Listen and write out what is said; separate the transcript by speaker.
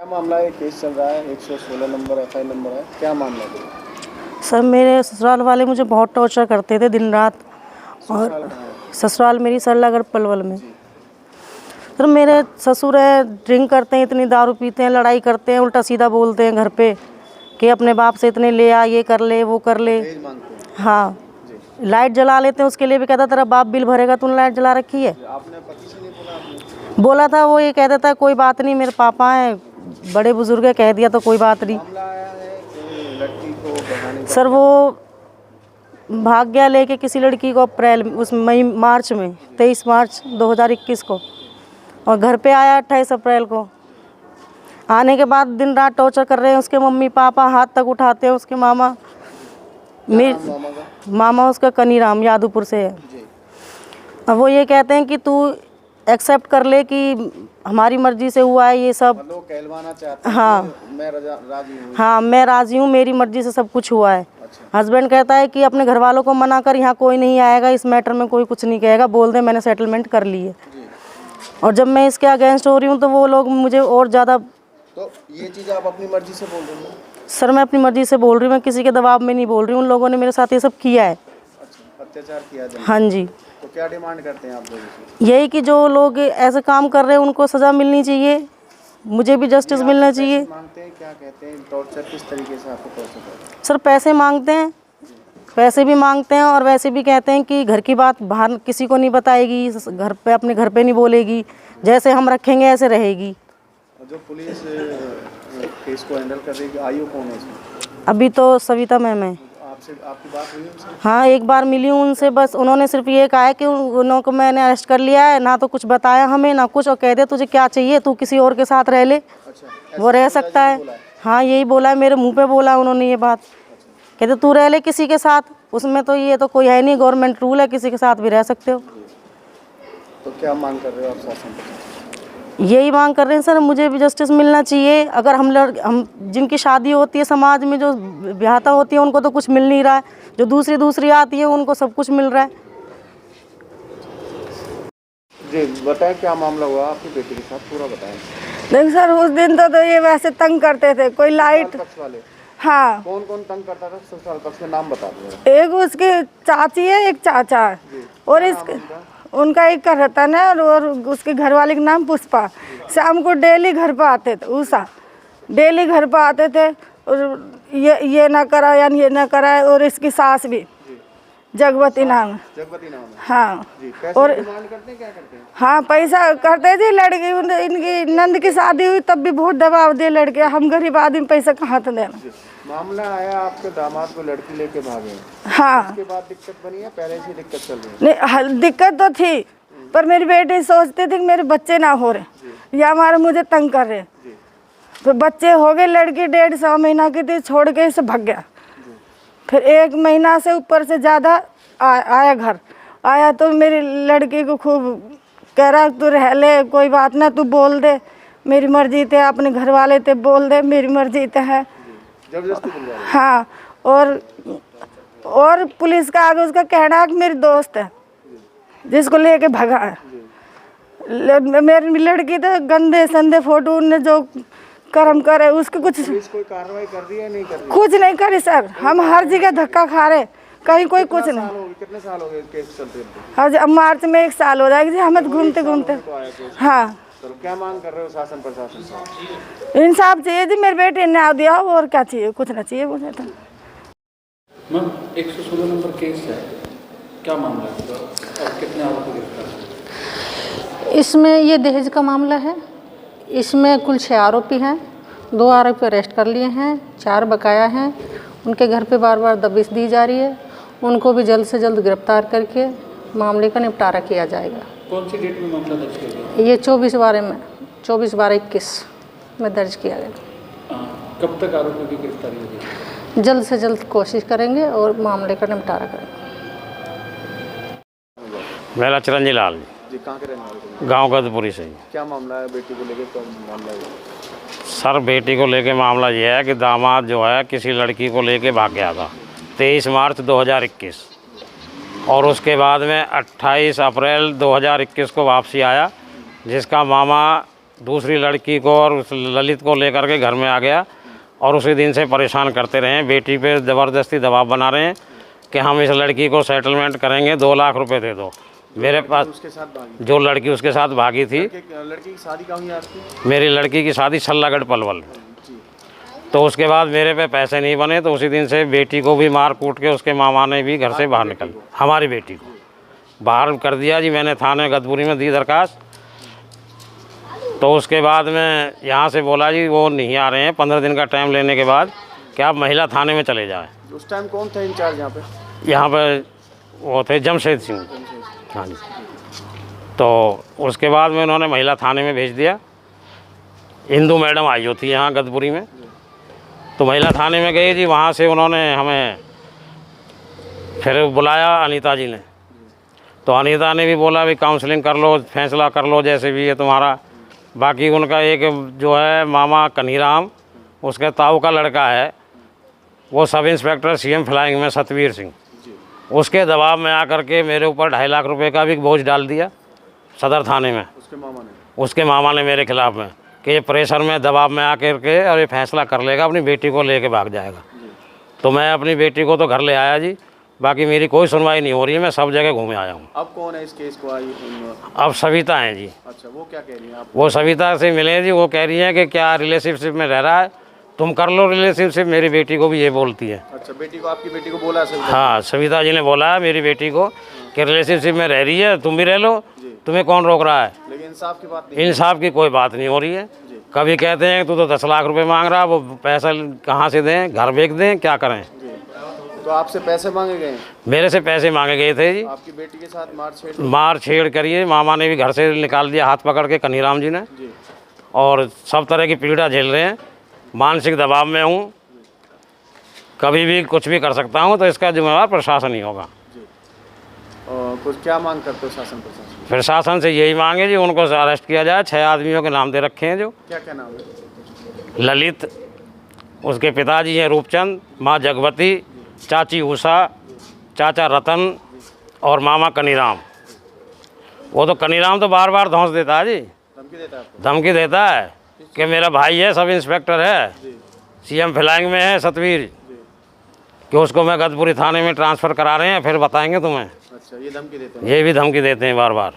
Speaker 1: क्या मामला है? केस चल रहा है, 116 नंबर एफआईआर नंबर है, क्या मामला है?
Speaker 2: सर मेरे ससुराल वाले मुझे बहुत टॉर्चर करते थे दिन रात। और ससुराल मेरी सरलागढ़ पलवल में। सर मेरे ससुर है, ड्रिंक करते हैं, इतनी दारू पीते हैं, लड़ाई करते हैं, उल्टा सीधा बोलते हैं घर पे कि अपने बाप से इतने ले आ, ये कर ले वो कर ले। हाँ, लाइट जला लेते हैं, उसके लिए भी कहता तेरा बाप बिल भरेगा, तूने लाइट जला रखी है।
Speaker 1: आपने पति से नहीं बोला?
Speaker 2: बोला था, वो ये कह देता है कोई बात नहीं, मेरे पापा हैं, बड़े बुजुर्ग है, कह दिया तो कोई बात नहीं।
Speaker 1: मामला आया है कि लड़की को भगाने का?
Speaker 2: सर वो भाग गया लेके किसी लड़की को अप्रैल उस मार्च में 23 मार्च 2021 को, और घर पे आया 28 अप्रैल को। आने के बाद दिन रात टॉर्चर कर रहे हैं उसके मम्मी पापा, हाथ तक उठाते हैं उसके मामा। मामा उसका कनीराम यादवपुर से है। अब वो ये कहते हैं कि तू एक्सेप्ट कर ले कि हमारी मर्जी से हुआ है ये सब।
Speaker 1: मतलब कहलवाना चाहते हैं?
Speaker 2: हाँ,
Speaker 1: मैं राजी हूँ।
Speaker 2: हाँ मैं राजी हूँ, मेरी मर्जी से सब कुछ हुआ है।
Speaker 1: अच्छा।
Speaker 2: हस्बैंड कहता है कि अपने घर वालों को मना कर, यहाँ कोई नहीं आएगा, इस मैटर में कोई कुछ नहीं कहेगा, बोल दे मैंने सेटलमेंट कर ली है। और जब मैं इसके अगेंस्ट हो रही हूँ तो वो लोग मुझे और ज़्यादा।
Speaker 1: तो ये चीज़ आप अपनी मर्जी से बोल रही हैं?
Speaker 2: सर मैं अपनी मर्जी से बोल रही हूँ, मैं किसी के दबाव में नहीं बोल रही हूँ। उन लोगों ने मेरे साथ ये सब किया है।
Speaker 1: अच्छा, अत्याचार किया जाए?
Speaker 2: हाँ जी।
Speaker 1: तो क्या डिमांड करते हैं आप लोगों से?
Speaker 2: यही कि जो लोग ऐसे काम कर रहे हैं उनको सज़ा मिलनी चाहिए, मुझे भी जस्टिस मिलना चाहिए।
Speaker 1: मांगते हैं, क्या कहते हैं? टॉर्चर किस तरीके से आपको टॉर्चर करते हैं?
Speaker 2: सर पैसे मांगते हैं, पैसे भी मांगते हैं, और वैसे भी कहते हैं कि घर की बात बाहर किसी को नहीं बताएगी, घर पे अपने घर पे नहीं बोलेगी, जैसे हम रखेंगे ऐसे रहेगी।
Speaker 1: जो पुलिस केस को हैंडल कर रही है, आयु कौन है इसमें?
Speaker 2: अभी तो सविता मैम है।
Speaker 1: आपसे आपकी बात हुई उनसे?
Speaker 2: हाँ एक बार मिली हूँ उनसे, बस उन्होंने सिर्फ ये कहा है कि उन को मैंने अरेस्ट कर लिया है, ना तो कुछ बताया हमें ना कुछ, और कह दे तुझे क्या चाहिए, तू किसी और के साथ रह ले।
Speaker 1: अच्छा,
Speaker 2: वो रह सकता है। हाँ यही बोला है, मेरे मुंह पे बोला उन्होंने ये बात। कहते तू रह ले किसी के साथ, उसमें तो ये तो कोई है नहीं, गवर्नमेंट रूल है, किसी के साथ भी रह सकते हो।
Speaker 1: तो क्या मांग कर रहे हो आप शासन से?
Speaker 2: यही मांग कर रहे हैं सर, मुझे भी जस्टिस मिलना चाहिए। अगर हम जिनकी शादी होती है समाज में, जो ब्याहता होती है, उनको तो कुछ मिल नहीं रहा है, जो दूसरी आती है उनको सब कुछ मिल रहा है।
Speaker 1: जी बताएं, क्या मामला हुआ आपकी बेटी के साथ, पूरा बताएं।
Speaker 3: नहीं सर, उस दिन तो ये वैसे तंग करते थे, कोई लाइट।
Speaker 1: पक्ष वाले?
Speaker 3: हाँ।
Speaker 1: कौन कौन तंग करता था ससुराल पक्ष में? नाम बता दो।
Speaker 3: एक उसकी चाची है, एक चाचा है, और इसके उनका एक का रतन है, और उसके घर वाले का नाम पुष्पा। शाम को डेली घर पर आते थे, उषा डेली घर पर आते थे, और ये ना करा यानी ये ना करा है। और इसकी सास भी जगवती नाम है।
Speaker 1: जगवती नाम है?
Speaker 3: हाँ।
Speaker 1: और डिमांड करते हैं, क्या करते हैं?
Speaker 3: हाँ पैसा करते थे। लड़की इनकी नंद की शादी हुई तब भी बहुत दबाव दिए लड़के, हम गरीब आदमी पैसा कहाँ से देना।
Speaker 1: मामला आया आपके दामाद को लड़की लेके भागे।
Speaker 3: हाँ।
Speaker 1: उसके बाद दिक्कत बनी है, पहले से दिक्कत चल रही है?
Speaker 3: नहीं दिक्कत तो थी, पर मेरी बेटी सोचती थी कि मेरे बच्चे ना हो रहे या हमारे मुझे तंग कर रहे। तो बच्चे हो गए, लड़की 1.5 महीना की थी, छोड़ के इसे भाग गया। फिर 1 महीना से ऊपर से ज़्यादा आया घर आया, तो मेरी लड़की को खूब कह रहा तू रह ले, कोई बात ना, तू बोल दे, मेरी मर्जी थे, अपने घर वाले थे, बोल दे मेरी मर्जी थे है।
Speaker 1: जबरदस्ती बुलवा रहे?
Speaker 3: हाँ। और पुलिस का आगे उसका कहना है कि मेरी दोस्त है जिसको लेके भगा है। मेरी लड़की तो गंदे संदे फोटो उनने जो कर्म करे उसके कुछ।
Speaker 1: पुलिस कोई कार्रवाई कर रही है नहीं कर रही?
Speaker 3: कुछ नहीं करी सर, हम हर जगह धक्का खा रहे, कहीं कोई कुछ नहीं।
Speaker 1: कितने साल हो गए केस चलते?
Speaker 3: हाँ मार्च में 1 साल हो जाएगी हम घूमते घूमते। हाँ।
Speaker 1: तो क्या मांग कर रहे हो शासन प्रशासन से?
Speaker 3: इंसाफ चाहिए जी, मेरे बेटे ने न्याय दिया, और क्या चाहिए, कुछ ना चाहिए मुझे तो।
Speaker 4: मैम 116 नंबर केस है, क्या मामला है और कितने आरोपी गिरफ्तार?
Speaker 5: इसमें ये दहेज का मामला है। इसमें कुल 6 आरोपी हैं, 2 आरोपी अरेस्ट कर लिए हैं, 4 बकाया हैं। उनके घर पे बार बार दबिश दी जा रही है, उनको भी जल्द से जल्द गिरफ्तार करके मामले का निपटारा किया जाएगा।
Speaker 4: कौन सी डेट में मामला दर्ज किया गया?
Speaker 5: ये 24/12/21 में दर्ज किया गया।
Speaker 4: कब तक आरोपियों की गिरफ्तारी होगी?
Speaker 5: जल्द से जल्द कोशिश करेंगे और मामले का निपटारा करेंगे।
Speaker 6: मेरा चिरंजी लाल
Speaker 1: जी, कहाँ के रहने वाले?
Speaker 6: गांव गदपुरी से।
Speaker 1: क्या मामला है बेटी को लेके, कब मामला है?
Speaker 6: सर बेटी को लेके मामला ये है कि दामाद जो है किसी लड़की को लेके भाग गया था 23 मार्च 2021, और उसके बाद में 28 अप्रैल 2021 को वापसी आया, जिसका मामा दूसरी लड़की को और उस ललित को लेकर के घर में आ गया और उसी दिन से परेशान करते रहे। बेटी पे ज़बरदस्ती दबाव बना रहे हैं कि हम इस लड़की को सेटलमेंट करेंगे, 2 लाख रुपए दे दो। मेरे पास
Speaker 1: उसके साथ भागी?
Speaker 6: जो लड़की उसके साथ भागी थी,
Speaker 1: लड़की की शादी कहाँ हुई आपकी?
Speaker 6: मेरी लड़की की शादी सल्लागढ़ पलवल।
Speaker 1: जी।
Speaker 6: तो उसके बाद मेरे पे पैसे नहीं बने, तो उसी दिन से बेटी को भी मार कूट के उसके मामा ने भी घर से बाहर निकल, हमारी बेटी को बाहर कर दिया जी। मैंने थाने गदपुरी में दी दरखास्त। तो उसके बाद में यहाँ से बोला जी वो नहीं आ रहे हैं, 15 दिन का टाइम लेने के बाद कि आप महिला थाने में चले जाएं।
Speaker 1: उस टाइम कौन था इंचार्ज यहाँ पे?
Speaker 6: यहाँ पे वो थे जमशेद सिंह। हाँ जी। तो उसके बाद में उन्होंने महिला थाने में भेज दिया। इंदू मैडम आई हो थी यहाँ गदपुरी में, तो महिला थाने में गई जी। वहाँ से उन्होंने हमें फिर बुलाया अनीता जी ने। तो अनीता ने भी बोला भी काउंसलिंग कर लो, फैसला कर लो जैसे भी है तुम्हारा। बाकी उनका एक जो है मामा कन्हीराम, उसके ताऊ का लड़का है, वो सब इंस्पेक्टर CM फ्लाइंग में सतवीर सिंह, उसके दबाव में आकर के मेरे ऊपर 2.5 लाख रुपए का भी बोझ डाल दिया सदर थाने में। उसके मामा ने मेरे खिलाफ में कि ये प्रेशर में दबाव में आकर के और ये फैसला कर लेगा, अपनी बेटी को लेके भाग जाएगा। तो मैं अपनी बेटी को तो घर ले आया जी, बाकी मेरी कोई सुनवाई नहीं हो रही है। मैं सब जगह घूमे आया हूँ।
Speaker 1: अब कौन है इस केस को आई?
Speaker 6: अब सविता हैं जी।
Speaker 1: अच्छा, वो क्या कह रही हैं आप?
Speaker 6: वो सविता से मिले जी, वो कह रही हैं कि क्या रिलेशनशिप में रह रहा है, तुम कर लो रिलेशनशिप। मेरी बेटी को भी ये बोलती है।
Speaker 1: अच्छा, बेटी को, आपकी बेटी को बोला है सविता?
Speaker 6: हाँ, सविता जी ने बोला है मेरी बेटी को कि रिलेशनशिप में रह रही है, तुम भी रह लो, तुम्हें कौन रोक रहा है।
Speaker 1: लेकिन इंसाफ की बात नहीं?
Speaker 6: इंसाफ की कोई बात नहीं हो रही है। कभी कहते हैं तू तो 10 लाख रुपए मांग रहा है, वो पैसा कहाँ से दें, घर बेच दें, क्या करें।
Speaker 1: तो आपसे पैसे मांगे गए?
Speaker 6: मेरे से पैसे मांगे गए थे जी।
Speaker 1: आपकी बेटी के साथ
Speaker 6: मार छेड़ करिए, मामा ने भी घर से निकाल दिया हाथ पकड़ के, कन्हीराम जी ने। और सब तरह की पीड़ा झेल रहे हैं। मानसिक दबाव में हूँ, कभी भी कुछ भी कर सकता हूँ, तो इसका जिम्मेवार प्रशासन ही होगा।
Speaker 1: कुछ क्या मांग करते हो शासन प्रशासन?
Speaker 6: प्रशासन से यही मांगे जी, उनको अरेस्ट किया जाए। 6 आदमियों के नाम दे रखे हैं। जो
Speaker 1: क्या क्या नाम है?
Speaker 6: ललित, उसके पिताजी हैं रूपचंद, माँ जगवती, चाची उषा, चाचा रतन और मामा कन्हीराम। वो तो कन्हीराम तो बार बार धौंस देता है जी,
Speaker 1: धमकी देता है?
Speaker 6: धमकी देता है कि मेरा भाई है, सब इंस्पेक्टर है, CM फ्लाइंग में है सतवीर, कि उसको मैं गदपुरी थाने में ट्रांसफ़र करा रहे हैं, फिर बताएंगे तुम्हें।
Speaker 1: अच्छा, ये धमकी देते हैं?
Speaker 6: ये भी धमकी देते हैं बार बार।